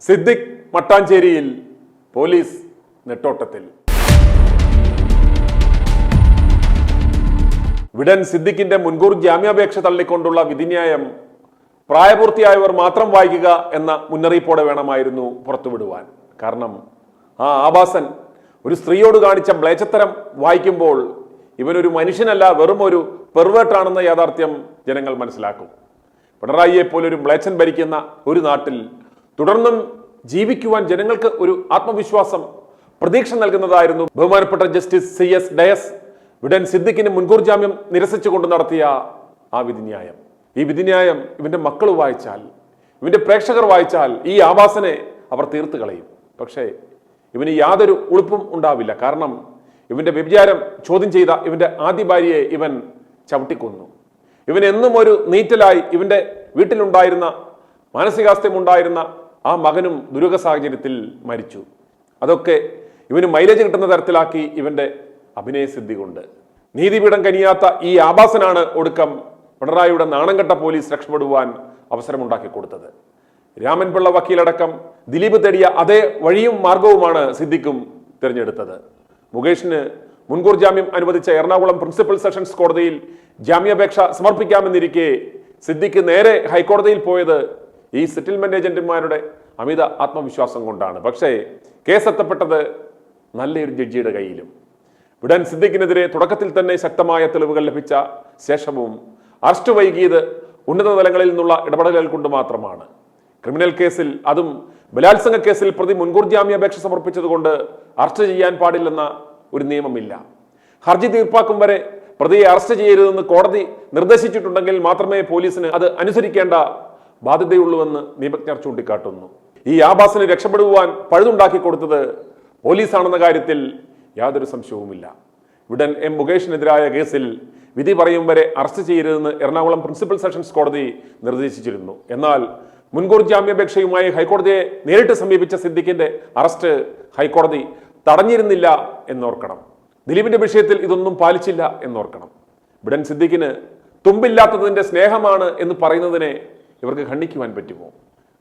Siddique മട്ടാഞ്ചേരിയിൽ police നെട്ടോട്ടത്തിൽ. വിടൻ സിദ്ദിഖിന്റെ മുൻകൂർ ജാമ്യാപേക്ഷ തള്ളിക്കൊണ്ടുള്ള വിധിന്യായം പ്രായപൂർത്തിയായവർ മാത്രം വായിക്കുക എന്ന മുന്നറിയിപ്പോടെ വേണമായിരുന്നു പുറത്തുവിടുവാൻ. കാരണം ആ ആഭാസൻ ഒരു സ്ത്രീയോട് കാണിച്ച മ്ലേച്ഛത്തരം വായിക്കുമ്പോൾ ഇവനൊരു മനുഷ്യനല്ല, വെറും ഒരു പെർവേർട്ടാണെന്ന യാഥാർത്ഥ്യം ജനങ്ങൾ മനസ്സിലാക്കും. പിണറായിയെ പോലൊരു മ്ലേച്ഛൻ ഭരിക്കുന്ന ഒരു നാട്ടിൽ തുടർന്നും ജീവിക്കുവാൻ ജനങ്ങൾക്ക് ഒരു ആത്മവിശ്വാസം, പ്രതീക്ഷ നൽകുന്നതായിരുന്നു ബഹുമാനപ്പെട്ട ജസ്റ്റിസ് CS ഡയസ് വിടൻ സിദ്ദിഖിന് മുൻകൂർ ജാമ്യം നിരസിച്ചുകൊണ്ട് നടത്തിയ ആ വിധിന്യായം. ഈ വിധിന്യായം ഇവന്റെ മക്കൾ വായിച്ചാൽ, ഇവന്റെ പ്രേക്ഷകർ വായിച്ചാൽ ഈ ആഭാസനെ അവർ തീർത്ത് കളയും. പക്ഷേ ഇവന് യാതൊരു ഉളുപ്പും ഉണ്ടാവില്ല. കാരണം ഇവന്റെ വ്യഭിചാരം ചോദ്യം ചെയ്ത ഇവന്റെ ആദ്യ ഭാര്യയെ ഇവൻ ചവിട്ടിക്കൊന്നു. ഇവൻ എന്നും ഒരു നീറ്റലായി ഇവന്റെ വീട്ടിലുണ്ടായിരുന്ന മാനസികാവസ്ഥയുണ്ടായിരുന്ന ആ മകനും ദുരൂഹ സാഹചര്യത്തിൽ മരിച്ചു. അതൊക്കെ ഇവന് മൈലേജ് കിട്ടുന്ന തരത്തിലാക്കി ഇവന്റെ അഭിനയസിദ്ധി കൊണ്ട്. നീതിപീഠം കനിയാത്ത ഈ ആഭാസനാണ് ഒടുക്കം പിണറായിയുടെ നാണംകെട്ട പോലീസ് രക്ഷപ്പെടുവാൻ അവസരമുണ്ടാക്കി കൊടുത്തത്. രാമൻപിള്ള വക്കീലടക്കം ദിലീപ് തേടിയ അതേ വഴിയും മാർഗവുമാണ് സിദ്ദിഖും തിരഞ്ഞെടുത്തത്. മുകേഷിന് മുൻകൂർ ജാമ്യം അനുവദിച്ച എറണാകുളം പ്രിൻസിപ്പൽ സെഷൻസ് കോടതിയിൽ ജാമ്യാപേക്ഷ സമർപ്പിക്കാമെന്നിരിക്കെ സിദ്ദിഖ് നേരെ ഹൈക്കോടതിയിൽ പോയത് ഈ സെറ്റിൽമെന്റ് ഏജന്റുമാരുടെ അമിത ആത്മവിശ്വാസം കൊണ്ടാണ്. പക്ഷേ കേസെത്തപ്പെട്ടത് നല്ലൊരു ജഡ്ജിയുടെ കയ്യിലും. വിടൻ സിദ്ദിഖിനെതിരെ തുടക്കത്തിൽ തന്നെ ശക്തമായ തെളിവുകൾ ലഭിച്ച ശേഷവും അറസ്റ്റ് വൈകിയത് ഉന്നത തലങ്ങളിൽ നിന്നുള്ള ഇടപെടലുകൾ കൊണ്ട് മാത്രമാണ്. ക്രിമിനൽ കേസിൽ, അതും ബലാത്സംഗ കേസിൽ പ്രതി മുൻകൂർ ജാമ്യാപേക്ഷ സമർപ്പിച്ചതുകൊണ്ട് അറസ്റ്റ് ചെയ്യാൻ പാടില്ലെന്ന ഒരു നിയമമില്ല. ഹർജി തീർപ്പാക്കും വരെ പ്രതിയെ അറസ്റ്റ് ചെയ്യരുതെന്ന് കോടതി നിർദ്ദേശിച്ചിട്ടുണ്ടെങ്കിൽ മാത്രമേ പോലീസിന് അത് അനുസരിക്കേണ്ട ബാധ്യതയുള്ളൂവെന്ന് നിയമജ്ഞർ ചൂണ്ടിക്കാട്ടുന്നു. ഈ ആഭാസന് രക്ഷപ്പെടുവാൻ പഴുതുണ്ടാക്കി കൊടുത്തത് പോലീസാണെന്ന കാര്യത്തിൽ യാതൊരു സംശയവുമില്ല. വിടൻ മുകേഷിനെതിരായ കേസിൽ വിധി പറയും വരെ അറസ്റ്റ് ചെയ്യരുതെന്ന് എറണാകുളം പ്രിൻസിപ്പൽ സെഷൻസ് കോടതി നിർദ്ദേശിച്ചിരുന്നു. എന്നാൽ മുൻകൂർ ജാമ്യാപേക്ഷയുമായി ഹൈക്കോടതിയെ നേരിട്ട് സമീപിച്ച സിദ്ദിഖിന്റെ അറസ്റ്റ് ഹൈക്കോടതി തടഞ്ഞിരുന്നില്ല എന്നോർക്കണം. ദിലീപിന്റെ വിഷയത്തിൽ ഇതൊന്നും പാലിച്ചില്ല എന്നോർക്കണം. വിടൻ സിദ്ദിഖിന് തുമ്പില്ലാത്തതിന്റെ സ്നേഹമാണ് എന്ന് പറയുന്നതിനെ ഇവർക്ക് ഖണ്ഡിക്കുവാൻ പറ്റുമോ?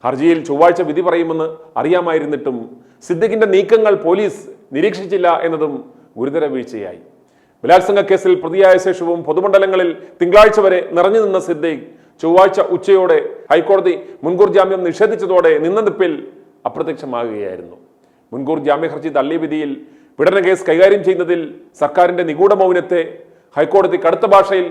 ഹർജിയിൽ ചൊവ്വാഴ്ച വിധി പറയുമെന്ന് അറിയാമായിരുന്നിട്ടും സിദ്ദിഖിന്റെ നീക്കങ്ങൾ പോലീസ് നിരീക്ഷിച്ചില്ല എന്നതും ഗുരുതര വീഴ്ചയായി. ബലാത്സംഗ കേസിൽ പ്രതിയായ ശേഷവും പൊതുമണ്ഡലങ്ങളിൽ തിങ്കളാഴ്ച വരെ നിറഞ്ഞു നിന്ന സിദ്ദിഖ് ചൊവ്വാഴ്ച ഉച്ചയോടെ ഹൈക്കോടതി മുൻകൂർ ജാമ്യം നിഷേധിച്ചതോടെ നിന്നനിപ്പിൽ അപ്രത്യക്ഷമാകുകയായിരുന്നു. മുൻകൂർ ജാമ്യ ഹർജി തള്ളിയ വിധിയിൽ പീഡന കേസ് കൈകാര്യം ചെയ്യുന്നതിൽ സർക്കാരിന്റെ നിഗൂഢ മൗനത്തെ ഹൈക്കോടതി കടുത്ത ഭാഷയിൽ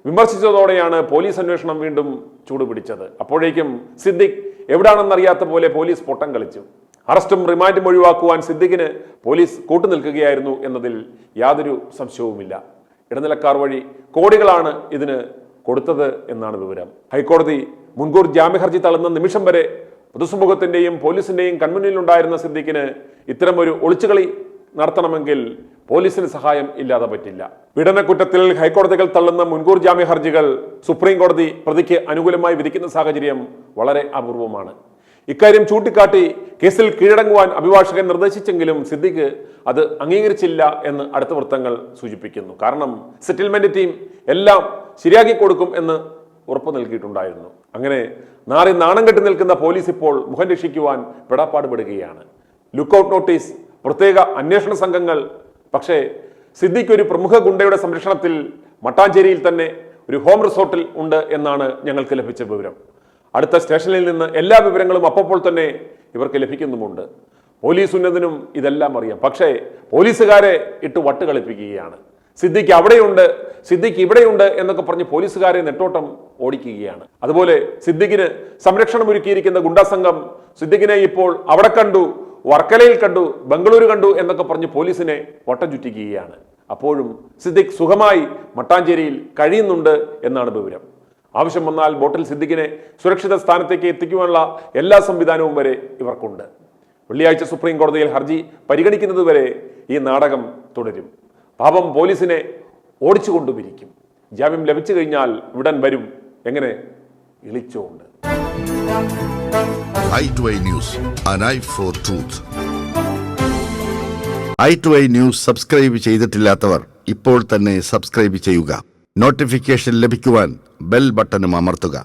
വിമർശിച്ചതോടെയാണ് പോലീസ് അന്വേഷണം വീണ്ടും ചൂടുപിടിച്ചത്. അപ്പോഴേക്കും സിദ്ദിഖ് എവിടാണെന്നറിയാത്ത പോലെ പോലീസ് പൊട്ടം കളിച്ചു. അറസ്റ്റും റിമാൻഡും ഒഴിവാക്കുവാൻ സിദ്ദിഖിന് പോലീസ് കൂട്ടുനിൽക്കുകയായിരുന്നു എന്നതിൽ യാതൊരു സംശയവുമില്ല. ഇടനിലക്കാർ വഴി കോടികളാണ് ഇതിന് കൊടുത്തത് എന്നാണ് വിവരം. ഹൈക്കോടതി മുൻകൂർ ജാമ്യ ഹർജി തള്ളുന്ന നിമിഷം വരെ പൊതുസമൂഹത്തിന്റെയും പോലീസിന്റെയും കൺമുന്നിലുണ്ടായിരുന്ന സിദ്ദിഖിന് ഇത്തരം ഒരു ഒളിച്ചുകളി നടത്തണമെങ്കിൽ പോലീസിന് സഹായം ഇല്ലാതെ പറ്റില്ല. പീഡനക്കുറ്റത്തിൽ ഹൈക്കോടതികൾ തള്ളുന്ന മുൻകൂർ ജാമ്യ ഹർജികൾ സുപ്രീം കോടതി പ്രതിക്ക് അനുകൂലമായി വിധിക്കുന്ന സാഹചര്യം വളരെ അപൂർവമാണ്. ഇക്കാര്യം ചൂണ്ടിക്കാട്ടി കേസിൽ കീഴടങ്ങുവാൻ അഭിഭാഷകൻ നിർദ്ദേശിച്ചെങ്കിലും സിദ്ദിഖ് അത് അംഗീകരിച്ചില്ല എന്ന് അടുത്ത വൃത്തങ്ങൾ സൂചിപ്പിക്കുന്നു. കാരണം സെറ്റിൽമെന്റ് ടീം എല്ലാം ശരിയാക്കി കൊടുക്കും എന്ന് ഉറപ്പ് നൽകിയിട്ടുണ്ടായിരുന്നു. അങ്ങനെ നാണം കെട്ടി നിൽക്കുന്ന പോലീസ് ഇപ്പോൾ മുഖം രക്ഷിക്കുവാൻ പെടാപ്പാട് പെടുകയാണ്. ലുക്കൌട്ട് നോട്ടീസ്, പ്രത്യേക അന്വേഷണ സംഘങ്ങൾ. പക്ഷേ സിദ്ദിഖ് ഒരു പ്രമുഖ ഗുണ്ടയുടെ സംരക്ഷണത്തിൽ മട്ടാഞ്ചേരിയിൽ തന്നെ ഒരു ഹോം റിസോർട്ടിൽ ഉണ്ട് എന്നാണ് ഞങ്ങൾക്ക് ലഭിച്ച വിവരം. അടുത്ത സ്റ്റേഷനിൽ നിന്ന് എല്ലാ വിവരങ്ങളും അപ്പോൾ തന്നെ ഇവർക്ക് ലഭിക്കുന്നുമുണ്ട്. പോലീസ് ഉന്നതനും ഇതെല്ലാം അറിയാം. പക്ഷേ പോലീസുകാരെ ഇട്ട് വട്ട് കളിപ്പിക്കുകയാണ്. സിദ്ദിഖ് അവിടെയുണ്ട്, സിദ്ദിഖ് ഇവിടെയുണ്ട് എന്നൊക്കെ പറഞ്ഞ് പോലീസുകാരെ നെട്ടോട്ടം ഓടിക്കുകയാണ്. അതുപോലെ സിദ്ദിഖിന് സംരക്ഷണം ഒരുക്കിയിരിക്കുന്ന ഗുണ്ടാ സംഘം സിദ്ദിഖിനെ ഇപ്പോൾ അവിടെ കണ്ടു, വർക്കലയിൽ കണ്ടു, ബംഗളൂരു കണ്ടു എന്നൊക്കെ പറഞ്ഞ് പോലീസിനെ വട്ടം ചുറ്റിക്കുകയാണ്. അപ്പോഴും സിദ്ദിഖ് സുഖമായി മട്ടാഞ്ചേരിയിൽ കഴിയുന്നുണ്ട് എന്നാണ് വിവരം. ആവശ്യം വന്നാൽ ബോട്ടിൽ സിദ്ദിഖിനെ സുരക്ഷിത സ്ഥാനത്തേക്ക് എത്തിക്കുവാനുള്ള എല്ലാ സംവിധാനവും വരെ ഇവർക്കുണ്ട്. വെള്ളിയാഴ്ച സുപ്രീം കോടതിയിൽ ഹർജി പരിഗണിക്കുന്നതുവരെ ഈ നാടകം തുടരും. പാപം പോലീസിനെ ഓടിച്ചുകൊണ്ടുപിരിക്കും. ജാമ്യം ലഭിച്ചു കഴിഞ്ഞാൽ ഉടൻ വരും. എങ്ങനെ? ഇളിച്ചുകൊണ്ട്. i2i News, an eye for truth. i2i News subscribe ചെയ്തിട്ടില്ലാത്തവർ ഇപ്പോൾ തന്നെ സബ്സ്ക്രൈബ് ചെയ്യുക. നോട്ടിഫിക്കേഷൻ ലഭിക്കുവാൻ ബെൽ ബട്ടണും അമർത്തുക.